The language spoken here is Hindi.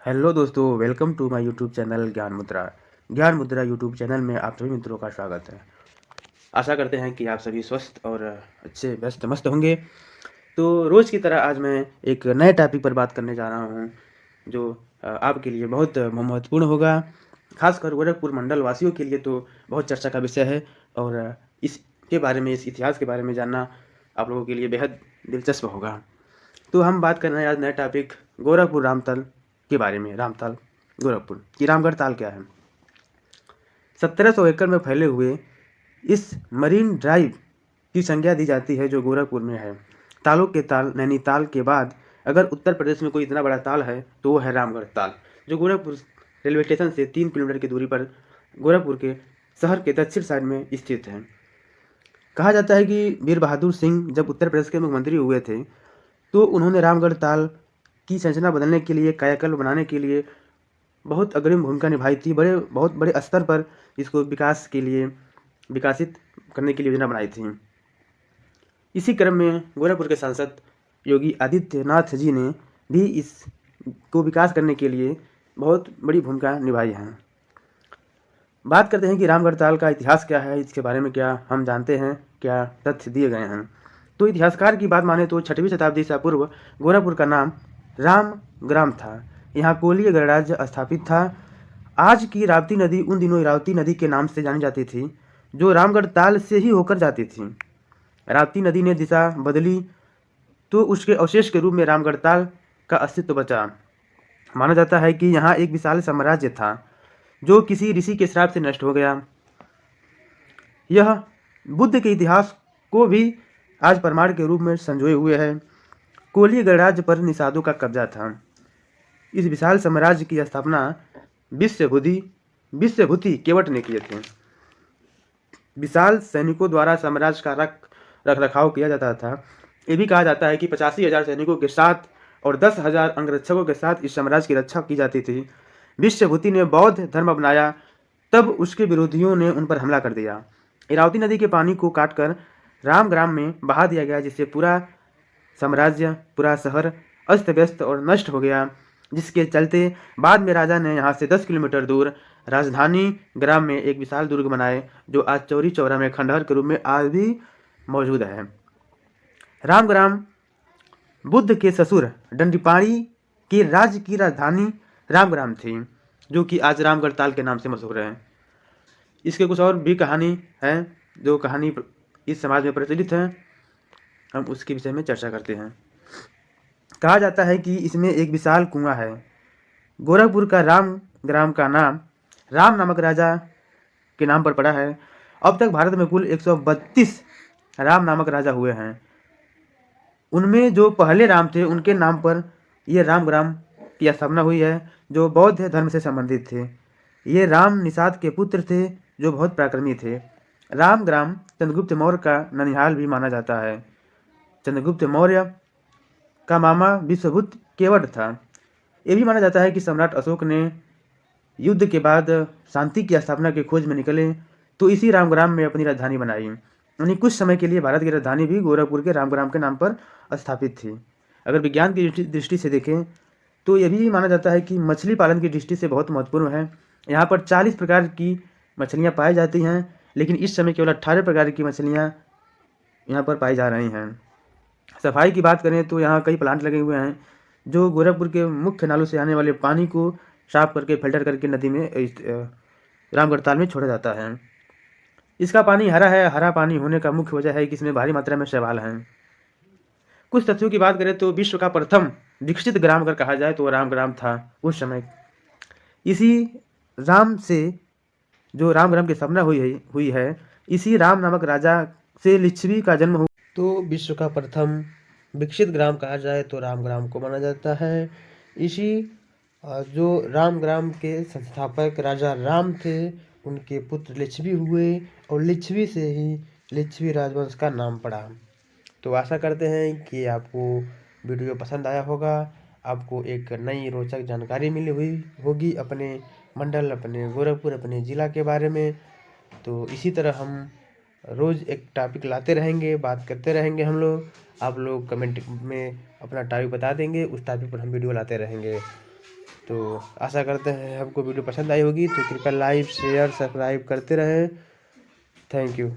हेलो दोस्तों, welcome to my YouTube channel Gyan Mudra YouTube channel में आप सभी मित्रों का स्वागत है। आशा करते हैं कि आप सभी स्वस्थ और अच्छे व्यस्त मस्त होंगे। तो रोज़ की तरह आज मैं एक नए टॉपिक पर बात करने जा रहा हूँ जो आपके लिए बहुत महत्वपूर्ण होगा। खासकर गोरखपुर मंडल वासियों के लिए तो बहुत चर्चा का विषय है और इसके बारे में, इस इतिहास के बारे में जानना आप लोगों के लिए बेहद दिलचस्प होगा। तो हम बात कर रहे हैं आज नया टॉपिक गोरखपुर रामतल के बारे में। रामताल गोरखपुर की रामगढ़ ताल क्या है? 1700 एकड़ में फैले हुए इस मरीन ड्राइव की संज्ञा दी जाती है जो गोरखपुर में है। तालों के ताल नैनीताल के बाद अगर उत्तर प्रदेश में कोई इतना बड़ा ताल है तो वो है रामगढ़ ताल, जो गोरखपुर रेलवे स्टेशन से 3 किलोमीटर की दूरी पर गोरखपुर के शहर के दक्षिण साइड में स्थित है। कहा जाता है कि वीर बहादुर सिंह जब उत्तर प्रदेश के मुख्यमंत्री हुए थे तो उन्होंने रामगढ़ ताल की संरचना बदलने के लिए, कायाकल्प बनाने के लिए बहुत अग्रिम भूमिका निभाई थी। बहुत बड़े स्तर पर इसको विकास के लिए, विकसित करने की योजना बनाई थी। इसी क्रम में गोरखपुर के सांसद योगी आदित्यनाथ जी ने भी इसको विकास करने के लिए बहुत बड़ी भूमिका निभाई है। बात करते हैं कि रामगढ़ ताल का इतिहास क्या है, इसके बारे में क्या हम जानते हैं, क्या तथ्य दिए गए हैं। तो इतिहासकार की बात माने तो 6वीं शताब्दी से पूर्व गोरखपुर का नाम राम ग्राम था। यहाँ कोलीय गणराज्य स्थापित था। आज की राप्ती नदी उन दिनों इरावती नदी के नाम से जानी जाती थी, जो रामगढ़ ताल से ही होकर जाती थी। राप्ती नदी ने दिशा बदली तो उसके अवशेष के रूप में रामगढ़ ताल का अस्तित्व बचा। माना जाता है कि यहाँ एक विशाल साम्राज्य था जो किसी ऋषि के श्राप से नष्ट हो गया। यह बुद्ध के इतिहास को भी आज प्रमाण के रूप में संजोए हुए है। कोलीय गणराज्य पर निषादों का कब्जा था। इस विशाल साम्राज्य की स्थापना विश्वभूति केवट ने किए थे। विशाल सैनिकों द्वारा साम्राज्य का रख रखाव किया जाता था। ये भी कहा जाता है कि 85,000 सैनिकों के साथ और 10,000 अंगरक्षकों के साथ इस साम्राज्य की रक्षा की जाती थी। विश्वभूति ने बौद्ध धर्म अपनाया, तब उसके विरोधियों ने उन पर हमला कर दिया। इरावती नदी के पानी को काटकर रामग्राम में बहा दिया गया, जिससे पूरा साम्राज्य, पूरा शहर अस्त व्यस्त और नष्ट हो गया। जिसके चलते बाद में राजा ने यहाँ से 10 किलोमीटर दूर राजधानी ग्राम में एक विशाल दुर्ग बनाए, जो आज चौरी चौरा में खंडहर के रूप में आज भी मौजूद है। रामग्राम बुद्ध के ससुर दंडीपाणी के राज्य की राजधानी रामग्राम थी, जो कि आज रामगढ़ ताल के नाम से मशहूर है। इसके कुछ और भी कहानी है, जो कहानी इस समाज में प्रचलित है, हम उसके विषय में चर्चा करते हैं। कहा जाता है कि इसमें एक विशाल कुआं है। गोरखपुर का राम ग्राम का नाम राम नामक राजा के नाम पर पड़ा है। अब तक भारत में कुल 132 राम नामक राजा हुए हैं। उनमें जो पहले राम थे उनके नाम पर यह राम ग्राम की स्थापना हुई है, जो बौद्ध धर्म से संबंधित थे। ये राम निषाद के पुत्र थे, जो बहुत पराक्रमी थे। राम ग्राम चंद्रगुप्त मौर्य का ननिहाल भी माना जाता है। चंद्रगुप्त मौर्य का मामा विश्वभूति केवट था। ये भी माना जाता है कि सम्राट अशोक ने युद्ध के बाद शांति की स्थापना की खोज में निकले तो इसी रामग्राम में अपनी राजधानी बनाई। यानी कुछ समय के लिए भारत की राजधानी भी गोरखपुर के रामग्राम के नाम पर स्थापित थी। अगर विज्ञान की दृष्टि से देखें तो यह भी माना जाता है कि मछली पालन की दृष्टि से बहुत महत्वपूर्ण है। यहाँ पर 40 प्रकार की मछलियाँ पाई जाती हैं, लेकिन इस समय केवल 18 प्रकार की मछलियाँ यहाँ पर पाई जा रही हैं। सफाई की बात करें तो यहाँ कई प्लांट लगे हुए हैं, जो गोरखपुर के मुख्य नालों से आने वाले पानी को साफ करके फिल्टर करके नदी में रामगढ़ ताल में छोड़ा जाता है। इसका पानी हरा है। हरा पानी होने का मुख्य वजह है कि इसमें भारी मात्रा में शैवाल हैं। कुछ तथ्यों की बात करें तो विश्व का प्रथम विकसित ग्राम अगर कहा जाए तो रामग्राम था उस समय। इसी राम से जो रामग्राम की स्थापना हुई है, इसी राम नामक राजा से लिच्छवी का जन्म हुआ। तो विश्व का प्रथम विकसित ग्राम कहा जाए तो रामग्राम को माना जाता है। इसी जो रामग्राम के संस्थापक राजा राम थे, उनके पुत्र लिच्छवी हुए और लिच्छवी से ही लिच्छवी राजवंश का नाम पड़ा। तो आशा करते हैं कि आपको वीडियो पसंद आया होगा, आपको एक नई रोचक जानकारी मिली हुई होगी अपने मंडल, अपने गोरखपुर, अपने ज़िला के बारे में। तो इसी तरह हम रोज़ एक टॉपिक लाते रहेंगे, बात करते रहेंगे हम लोग। आप लोग कमेंट में अपना टॉपिक बता देंगे, उस टॉपिक पर हम वीडियो लाते रहेंगे। तो आशा करते हैं आपको वीडियो पसंद आई होगी, तो कृपया लाइक शेयर सब्सक्राइब करते रहें। Thank you.